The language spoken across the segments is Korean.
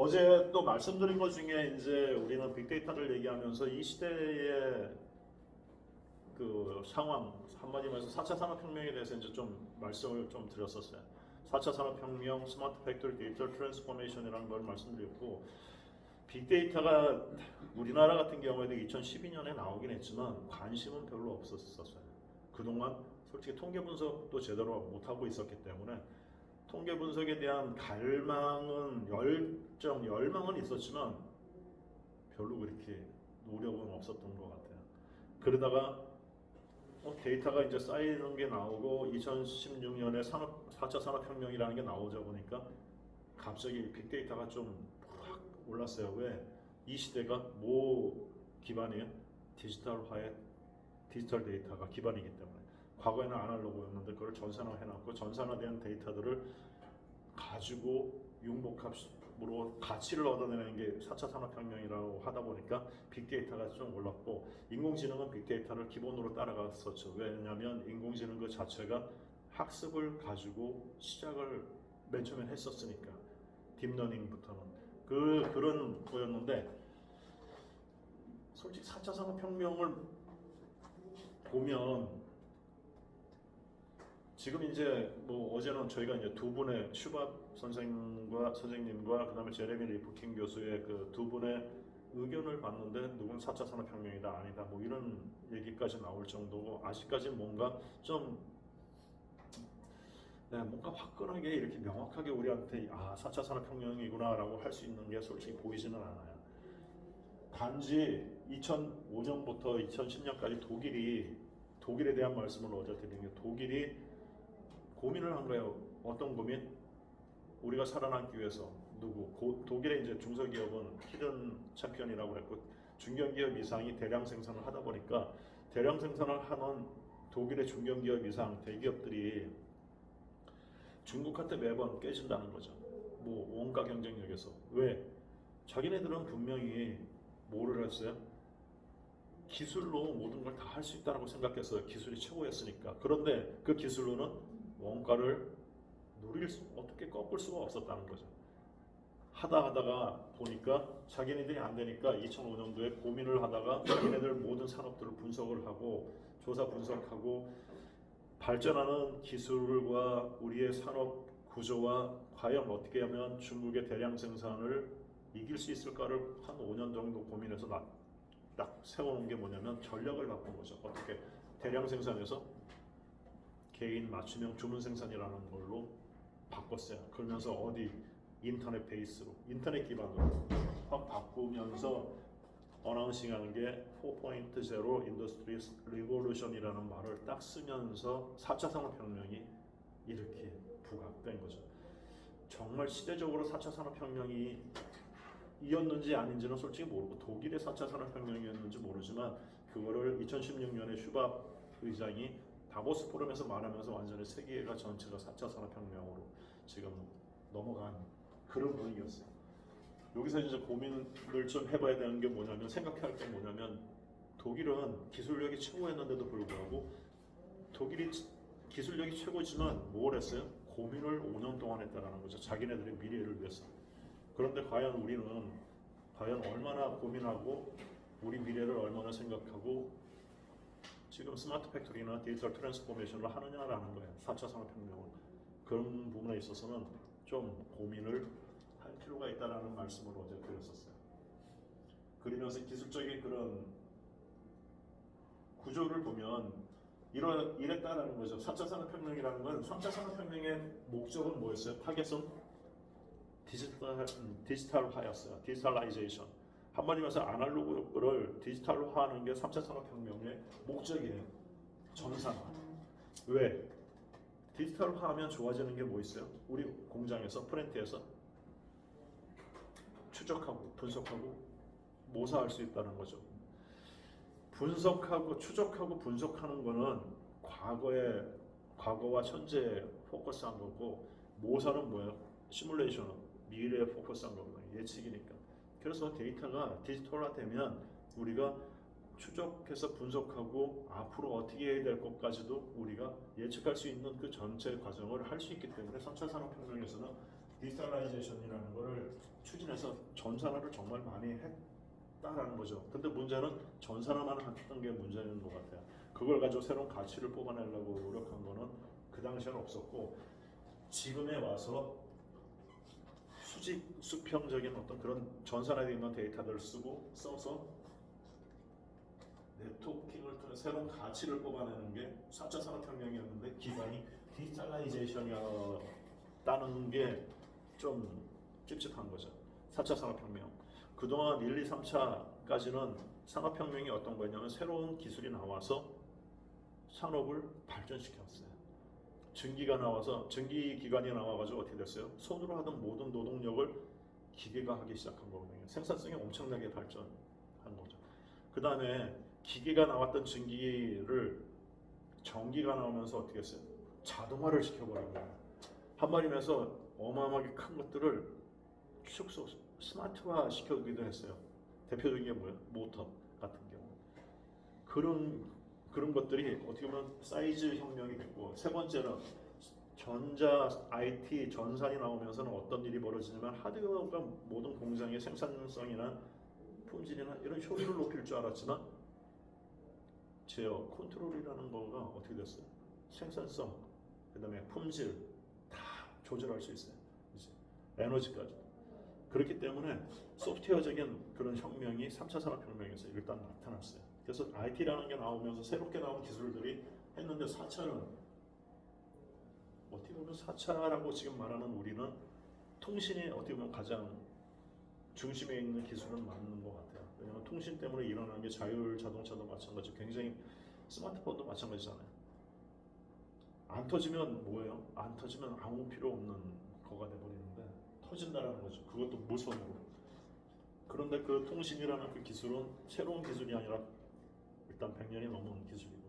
어제 또 말씀드린 것 중에 이제 우리는 빅데이터를 얘기하면서 이 시대의 그 상황, 한마디로 해서 4차 산업혁명에 대해서 이제 좀 말씀을 좀 드렸었어요. 4차 산업혁명, 스마트 팩토리 디지털 트랜스포메이션이라는 걸 말씀드렸고, 빅데이터가 우리나라 같은 경우에도 2012년에 나오긴 했지만 관심은 별로 없었어요. 그동안 솔직히 통계 분석도 제대로 못하고 있었기 때문에 통계 분석에 대한 갈망은 열망은 있었지만 별로 그렇게 노력은 없었던 것 같아요. 그러다가 데이터가 이제 쌓이는 게 나오고 2016년에 4차 산업혁명이라는 게 나오자 보니까 갑자기 빅데이터가 좀 확 올랐어요. 왜? 이 시대가 뭐 기반이에요? 디지털 데이터가 기반이기 때문에. 과거에는 아날로그였는데 그걸 전산화해놨고 전산화된 데이터들을 가지고 융복합으로 가치를 얻어내는 게 4차 산업혁명이라고 하다 보니까 빅데이터가 좀 올랐고, 인공지능은 빅데이터를 기본으로 따라갔었죠. 왜냐하면 인공지능 그 자체가 학습을 가지고 시작을 맨 처음에 했었으니까, 딥러닝부터는 그런 거였는데, 솔직히 4차 산업혁명을 보면 지금 이제 뭐 어제는 저희가 이제 두 분의 슈밥 선생님과 그다음에 제레미 리프킨 교수의 그 두 분의 의견을 봤는데, 누군 4차 산업혁명이다 아니다 뭐 이런 얘기까지 나올 정도고, 아직까지는 뭔가 좀 뭔가 화끈하게 이렇게 명확하게 우리한테 4차 산업혁명이구나라고 할 수 있는 게 솔직히 보이지는 않아요. 단지 2005년부터 2010년까지 독일에 대한 말씀을 어제 드린 게, 독일이 고민을 한 거예요. 어떤 고민? 우리가 살아남기 위해서 독일의 이제 중소기업은 히든 챔피언이라고 그랬고, 중견기업 이상이 대량 생산을 하다 보니까 대량 생산을 하는 독일의 중견기업 이상 대기업들이 중국한테 매번 깨진다는 거죠. 뭐 원가 경쟁력에서. 왜? 자기네들은 분명히 뭐를 했어요? 기술로 모든 걸 다 할 수 있다고 생각해서 기술이 최고였으니까. 그런데 그 기술로는 원가를 어떻게 꺾을 수가 없었다는 거죠. 하다가 보니까 자기네들이 안 되니까 2005년도에 고민을 하다가 자기네들 모든 산업들을 분석을 하고 조사 분석하고, 발전하는 기술과 우리의 산업 구조와 과연 어떻게 하면 중국의 대량 생산을 이길 수 있을까를 한 5년 정도 고민해서 딱 세워놓은 게 뭐냐면 전략을 바꾼 거죠. 어떻게 대량 생산에서 개인 맞춤형 주문 생산이라는 걸로 바꿨어요. 그러면서 인터넷 베이스로, 인터넷 기반으로 확 바꾸면서 어나운싱하는 게 4.0 인더스트리 리볼루션이라는 말을 딱 쓰면서 4차 산업혁명이 이렇게 부각된 거죠. 정말 시대적으로 4차 산업혁명이 이었는지 아닌지는 솔직히 모르고, 독일의 4차 산업혁명이었는지 모르지만 그거를 2016년에 슈밥 의장이 다보스 포럼에서 말하면서 완전히 세계가 전체가 4차 산업혁명으로 지금 넘어간 그런 분위기였어요. 여기서 이제 고민을 좀 해봐야 되는 게 뭐냐면, 생각해야 할 게 뭐냐면, 독일은 기술력이 최고였는데도 불구하고, 독일이 기술력이 최고지만 뭘 했어요? 고민을 5년 동안 했다는 거죠. 자기네들의 미래를 위해서. 그런데 우리는 얼마나 고민하고 우리 미래를 얼마나 생각하고 지금 스마트 팩토리나 디지털 트랜스포메이션을 하느냐라는 거예요. 4차 산업혁명은. 그런 부분에 있어서는 좀 고민을 할 필요가 있다는 말씀을 어제 드렸었어요. 그러면서 기술적인 그런 구조를 보면 이랬다라는 거죠. 4차 산업혁명이라는 건, 3차 산업혁명의 목적은 뭐였어요? 타겟은 디지털화였어요. 디지털라이제이션. 한마디로 해서 아날로그를 디지털화하는 게 3차 산업혁명의 목적이에요. 전산화. 왜? 디지털화하면 좋아지는 게 뭐 있어요? 우리 공장에서, 플랜트에서 추적하고 분석하고 모사할 수 있다는 거죠. 분석하고 추적하고 분석하는 거는 과거와 현재에 포커스한 거고, 모사는 뭐예요? 시뮬레이션은 미래에 포커스한 거거든요. 예측이니까. 그래서 데이터가 디지털화되면 우리가 추적해서 분석하고 앞으로 어떻게 해야 될 것까지도 우리가 예측할 수 있는 그 전체 과정을 할 수 있기 때문에 3차 산업혁명에서는 디지털라이제이션이라는 거를 추진해서 전산화를 정말 많이 했다라는 거죠. 근데 문제는 전산화만 했던 게 문제인 것 같아요. 그걸 가지고 새로운 가치를 뽑아내려고 노력한 거는 그 당시에는 없었고, 지금에 와서 수직 수평적인 어떤 그런 전산화되어 있는 데이터들을 써서 네트워킹을 통해 새로운 가치를 뽑아내는 게 4차 산업혁명이었는데 기반이 디지털라이제이션이었다는 게 좀 찝찝한 거죠. 4차 산업혁명. 그동안 1, 2, 3차까지는 산업혁명이 어떤 거냐면 새로운 기술이 나와서 산업을 발전시켰어요. 전기기관이 나와가지고 어떻게 됐어요? 손으로 하던 모든 노동력을 기계가 하기 시작한 거거든요. 생산성이 엄청나게 발전한 거죠. 그 다음에 기계가 나왔던 전기가 나오면서 어떻게 했어요? 자동화를 시켜버린 거예요. 한마디면서 어마어마하게 큰 것들을 축소, 스마트화 시켜주기도 했어요. 대표적인 게 뭐예요? 모터 같은 경우. 그런 것들이 어떻게 보면 사이즈 혁명이 됐고, 세 번째는 전자, IT, 전산이 나오면서는 어떤 일이 벌어지냐면 하드웨어가 모든 공장의 생산성이나 품질이나 이런 효율을 높일 줄 알았지만 제어, 컨트롤이라는 거가 어떻게 됐어요? 생산성, 그 다음에 품질 다 조절할 수 있어요. 이제 에너지까지. 그렇기 때문에 소프트웨어적인 그런 혁명이 3차 산업혁명에서 일단 나타났어요. 그래서 IT라는 게 나오면서 새롭게 나온 기술들이 했는데 4차는 어떻게 보면 4차라고 지금 말하는 우리는 통신이 어떻게 보면 가장 중심에 있는 기술은 맞는 것 같아요. 왜냐하면 통신 때문에 일어나는 게 자율 자동차도 마찬가지고 굉장히 스마트폰도 마찬가지잖아요. 안 터지면 뭐예요? 안 터지면 아무 필요 없는 거가 돼버리는데 터진다라는 거죠. 그것도 무선으로. 그런데 그 통신이라는 그 기술은 새로운 기술이 아니라 일단 100년이 넘은 기술이고,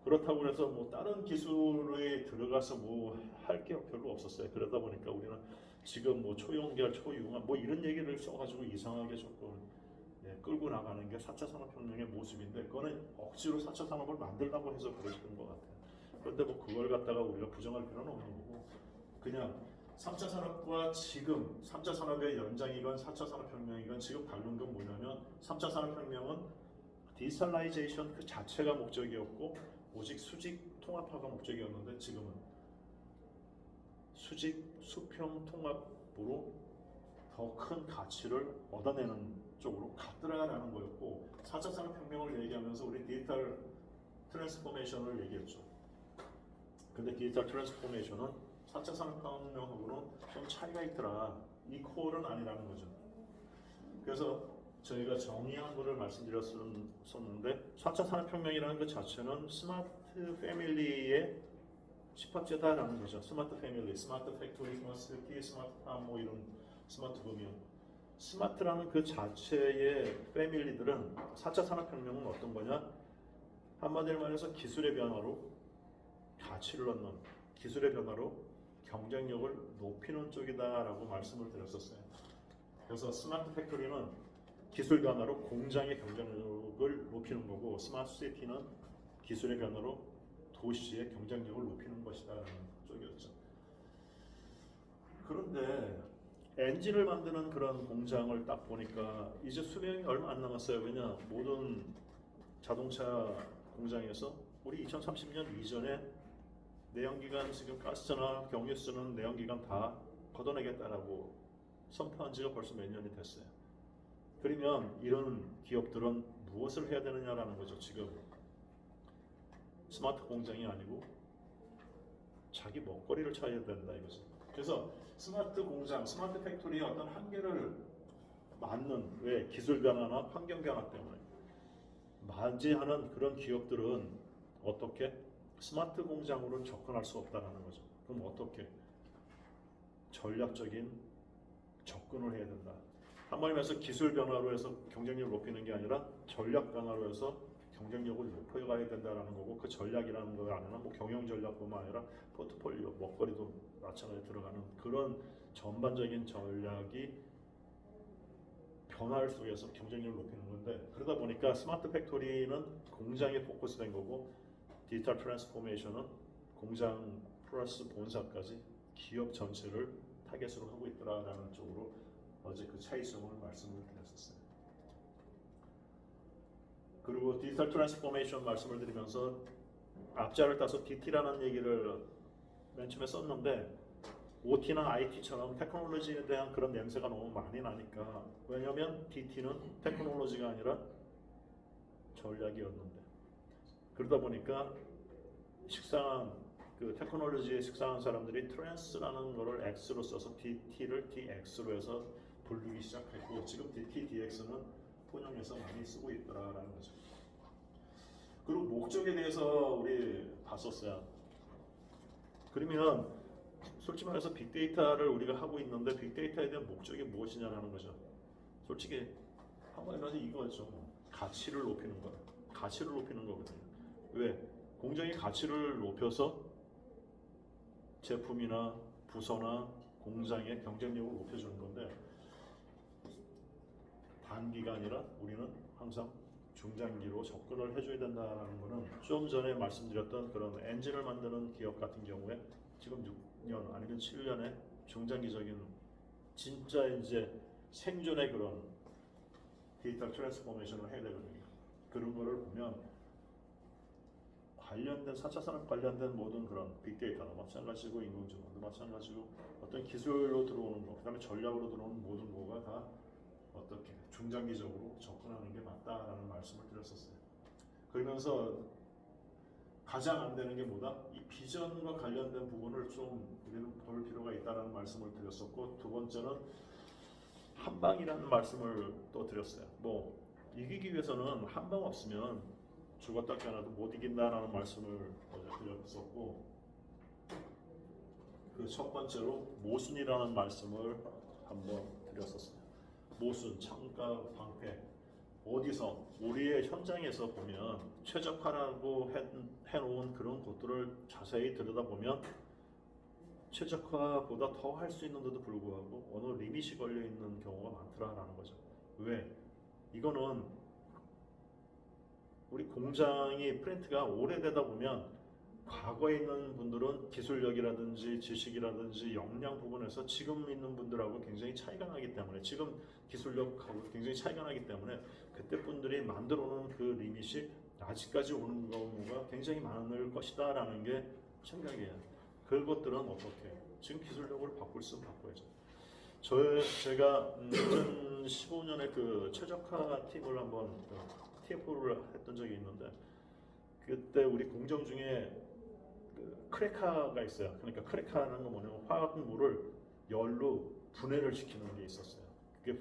그렇다고 해서 뭐 다른 기술에 들어가서 뭐 할 게 별로 없었어요. 그러다 보니까 우리는 지금 뭐 초연결, 초융합 뭐 이런 얘기를 써가지고 이상하게 조금 끌고 나가는 게 4차 산업혁명의 모습인데, 그거는 억지로 4차 산업을 만들려고 해서 그랬던 것 같아요. 그런데 뭐 그걸 갖다가 우리가 부정할 필요는 없는 거고, 그냥 3차 산업과 지금 3차 산업의 연장이건 4차 산업혁명이건 지금 다른 건 뭐냐면, 3차 산업혁명은 디지털라이제이션 그 자체가 목적이었고 오직 수직 통합화가 목적이었는데, 지금은 수직 수평 통합으로 더 큰 가치를 얻어내는 쪽으로 가더라라는 거였고, 4차 산업혁명을 얘기하면서 우리 디지털 트랜스포메이션을 얘기했죠. 근데 디지털 트랜스포메이션은 4차 산업혁명하고는 좀 차이가 있더라. 이 콜은 아니라는 거죠. 그래서 저희가 정의한 거를 말씀드렸었는데, 4차 산업혁명이라는 것 자체는 스마트 패밀리의 집합제다라는 거죠. 스마트 패밀리, 스마트 팩토리, 스마트 시티, 스마트 팜, 뭐 이런 스마트 범위요. 스마트라는 그 자체의 패밀리들은 4차 산업혁명은 어떤 거냐? 한마디로 말해서 기술의 변화로 가치를 얻는, 기술의 변화로 경쟁력을 높이는 쪽이다라고 말씀을 드렸었어요. 그래서 스마트 팩토리는 기술 변화로 공장의 경쟁력을 높이는 거고, 스마트 시티는 기술의 변화로 도시의 경쟁력을 높이는 것이다라는 쪽이었죠. 그런데 엔진을 만드는 그런 공장을 딱 보니까 이제 수명이 얼마 안 남았어요. 왜냐, 모든 자동차 공장에서 우리 2030년 이전에 내연기관, 지금 가스나 경유 쓰는 내연기관 다 걷어내겠다라고 선포한 지가 벌써 몇 년이 됐어요. 그러면 이런 기업들은 무엇을 해야 되느냐라는 거죠. 지금 스마트 공장이 아니고 자기 먹거리를 찾아야 된다 이거죠. 그래서 스마트 공장, 스마트 팩토리의 어떤 한계를 맞는, 왜? 기술 변화나 환경 변화 때문에 맞이하는 그런 기업들은 어떻게? 스마트 공장으로 접근할 수 없다는 거죠. 그럼 어떻게? 전략적인 접근을 해야 된다. 한마디로 해서 기술 변화로 해서 경쟁력을 높이는 게 아니라 전략 변화로 해서 경쟁력을 높여가야 된다는 거고, 그 전략이라는 거 안에는 뭐 경영 전략뿐만 아니라 포트폴리오, 먹거리도 마찬가지로 들어가는 그런 전반적인 전략이 변화를 속에서 경쟁력을 높이는 건데, 그러다 보니까 스마트 팩토리는 공장에 포커스된 거고, 디지털 트랜스포메이션은 공장 플러스 본사까지 기업 전체를 타겟으로 하고 있더라라는 쪽으로 어제 그 차이점을 말씀을 드렸었어요. 그리고 디지털 트랜스포메이션 말씀을 드리면서 앞자를 따서 DT라는 얘기를 맨 처음에 썼는데 OT나 IT처럼 테크놀로지에 대한 그런 냄새가 너무 많이 나니까, 왜냐하면 DT는 테크놀로지가 아니라 전략이었는데, 그러다 보니까 식상한 그 테크놀로지에 식상한 사람들이 트랜스라는 거를 X로 써서 DT를 DX로 해서 부르기 시작했고, 지금 DT, DX는 통용해서 많이 쓰고 있더라라는 거죠. 그리고 목적에 대해서 우리 봤었어요. 그러면 솔직히 말해서 빅데이터를 우리가 하고 있는데 빅데이터에 대한 목적이 무엇이냐라는 거죠. 솔직히 한마디로 해서 이거죠. 가치를 높이는 거, 가치를 높이는 거거든요. 왜? 공장의 가치를 높여서 제품이나 부서나 공장의 경쟁력을 높여주는 건데, 단기가 아니라 우리는 항상 중장기로 접근을 해줘야 된다는 거는 좀 전에 말씀드렸던 그런 엔진을 만드는 기업 같은 경우에 지금 6년 아니면 7년의 중장기적인 진짜 이제 생존의 그런 디지털 트랜스포메이션을 해야 되거든요. 그런 거를 보면 관련된 4차 산업 관련된 모든 그런 빅데이터도 마찬가지고 인공지능도 마찬가지고 어떤 기술로 들어오는 거, 그다음에 전략으로 들어오는 모든 거가 다 어떻게 중장기적으로 접근하는 게 맞다라는 말씀을 드렸었어요. 그러면서 가장 안 되는 게 뭐다? 이 비전과 관련된 부분을 좀 우리는 볼 필요가 있다라는 말씀을 드렸었고, 두 번째는 한방이라는 말씀을 또 드렸어요. 뭐 이기기 위해서는 한방 없으면 죽었다 깨어나도 못 이긴다라는 말씀을 드렸었고, 그 첫 번째로 모순이라는 말씀을 한번 드렸었어요. 모순, 창가, 방패. 어디서 우리의 현장에서 보면 최적화라고 해놓은 그런 것들을 자세히 들여다보면 최적화보다 더 할 수 있는데도 불구하고 어느 리밋이 걸려 있는 경우가 많더라라는 거죠. 왜? 이거는 우리 공장이 프린트가 오래되다 보면 과거에 있는 분들은 기술력이라든지 지식이라든지 역량 부분에서 지금 있는 분들하고 굉장히 차이가 나기 때문에, 지금 기술력하고 굉장히 차이가 나기 때문에 그때 분들이 만들어 놓은 그 리밋이 아직까지 오는 경우가 굉장히 많을 것이다 라는 게 생각이에요. 그것들은 어떻게 지금 기술력으로 바꿀 수 바꿔야죠. 제가 2015년에 그 최적화 팀을 한번 TF를 했던 적이 있는데, 그때 우리 공정 중에 그 크래커가 있어요. 그러니까 크래커라는 건 뭐냐면 화학물을 열로 분해를 시키는 게 있었어요. 그게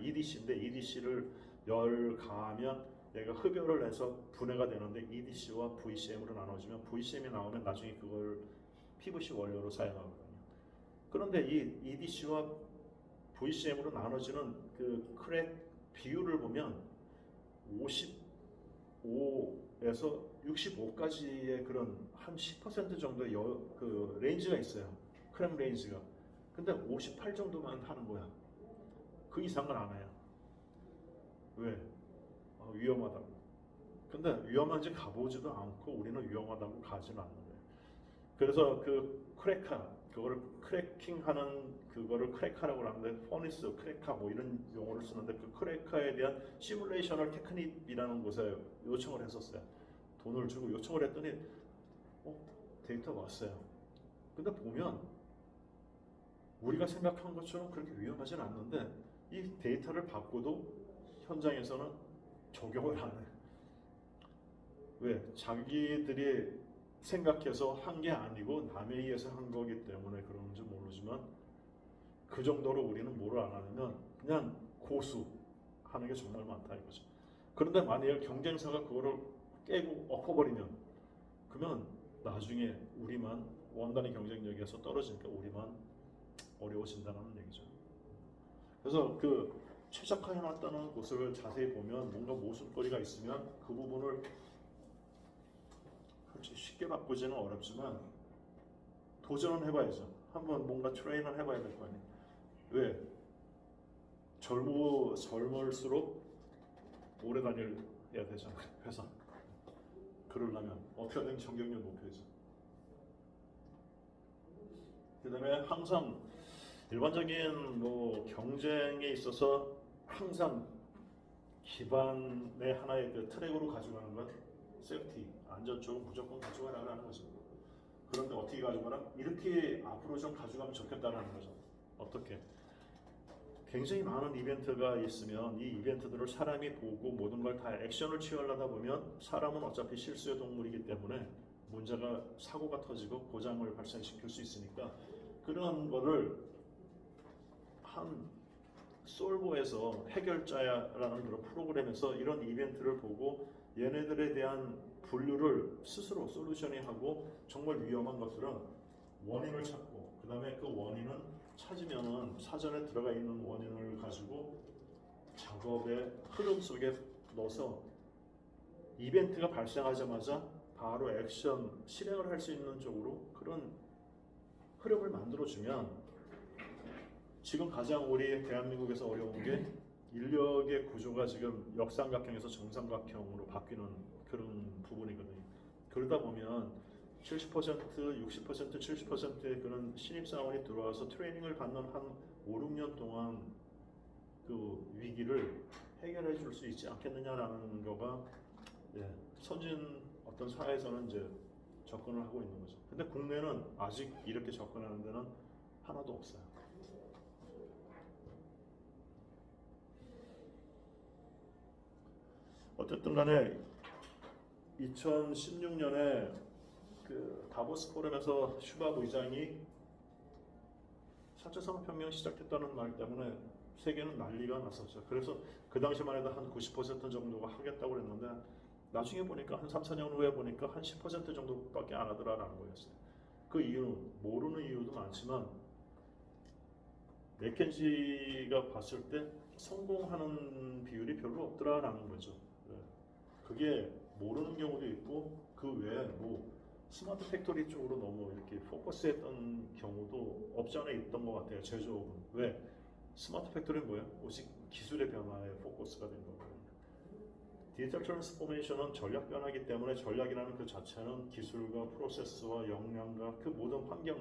EDC인데 EDC를 열 가하면 얘가 흡열을 해서 분해가 되는데 EDC와 VCM으로 나눠지면 VCM이 나오면 나중에 그걸 PVC 원료로 사용하거든요. 그런데 이 EDC와 VCM으로 나눠지는 그 크랙 비율을 보면 55에서 65까지의 그런 한 10% 정도의 그 레인지가 있어요. 크랙 레인지가. 근데 58 정도만 하는 거야. 그 이상은 안 해요. 왜? 위험하다고. 근데 위험한지 가보지도 않고 우리는 위험하다고 가지는 않는 거예요. 그래서 그 그거를 크래킹하는 그거를 크래커라고 하는데, 퍼니스, 크래커 뭐 이런 용어를 쓰는데, 그 크래커에 대한 시뮬레이셔널 테크닉이라는 곳에 요청을 했었어요. 돈을 주고 요청을 했더니 데이터가 왔어요. 근데 보면 우리가 생각한 것처럼 그렇게 위험하진 않는데 이 데이터를 받고도 현장에서는 적용을 안 해. 왜? 자기들이 생각해서 한 게 아니고 남에 의해서 한 거기 때문에 그런지 모르지만, 그 정도로 우리는 뭐를 안 하냐면 그냥 고수하는 게 정말 많다 이거죠. 그런데 만약에 경쟁사가 그거를 깨고 엎어버리면, 그러면 나중에 우리만 원단의 경쟁력에서 떨어지니까 우리만 어려워진다는 얘기죠. 그래서 그 최적화해놨다는 곳을 자세히 보면 뭔가 모순거리가 있으면 그 부분을 쉽게 바꾸지는 어렵지만 도전은 해봐야죠. 한번 뭔가 트레이닝을 해봐야 될 거 아니에요. 왜? 젊을수록 오래 다녀야 되잖아요. 회사. 그러려면 어떻게든 경쟁력 높여야죠. 그 다음에 항상 일반적인 뭐 경쟁에 있어서 항상 기반의 하나의 그 트랙으로 가져가는 건 세프티, 안전 쪽은 무조건 가져가라는 거죠. 그런데 어떻게 가져가라? 이렇게 앞으로 좀 가져가면 좋겠다는 거죠. 어떻게? 굉장히 많은 이벤트가 있으면 이 이벤트들을 사람이 보고 모든 걸 다 액션을 취하려다 보면 사람은 어차피 실수의 동물이기 때문에 문제가 사고가 터지고 고장을 발생시킬 수 있으니까 그런 거를 한 솔보에서 해결자라는 그런 프로그램에서 이런 이벤트를 보고 얘네들에 대한 분류를 스스로 솔루션이 하고 정말 위험한 것들은 원인을 찾고 그 다음에 그 원인은 찾으면은 사전에 들어가 있는 원인을 가지고 작업의 흐름 속에 넣어서 이벤트가 발생하자마자 바로 액션 실행을 할 수 있는 쪽으로 그런 흐름을 만들어주면 지금 가장 우리 대한민국에서 어려운 게 인력의 구조가 지금 역삼각형에서 정삼각형으로 바뀌는 그런 부분이거든요. 그러다 보면 70%, 60%, 70%의 그런 신입사원이 들어와서 트레이닝을 받는 한 5, 6년 동안 그 위기를 해결해 줄 수 있지 않겠느냐라는 거가 선진 어떤 사회에서는 이제 접근을 하고 있는 거죠. 근데 국내는 아직 이렇게 접근하는 데는 하나도 없어요. 어쨌든 간에 2016년에 그 다보스 포럼에서 슈밥 의장이 4차 산업혁명 시작했다는 말 때문에 세계는 난리가 났었죠. 그래서 그 당시만 해도 한 90% 정도가 하겠다고 그랬는데 나중에 보니까 한 3, 4년 후에 보니까 한 10% 정도밖에 안 하더라라는 거였어요. 그 이유는 모르는 이유도 많지만 맥켄지가 봤을 때 성공하는 비율이 별로 없더라라는 거죠. 그게 모르는 경우도 있고 그 외에 뭐 스마트 팩토리 쪽으로 너무 이렇게 포커스했던 경우도 없지 않아 있던 것 같아요. 제조업은. 왜? 스마트 팩토리는 뭐예요? 오직 기술의 변화에 포커스가 된 거고 디지털 트랜스포메이션은 전략 변화이기 때문에 전략이라는 그 자체는 기술과 프로세스와 역량과 그 모든 환경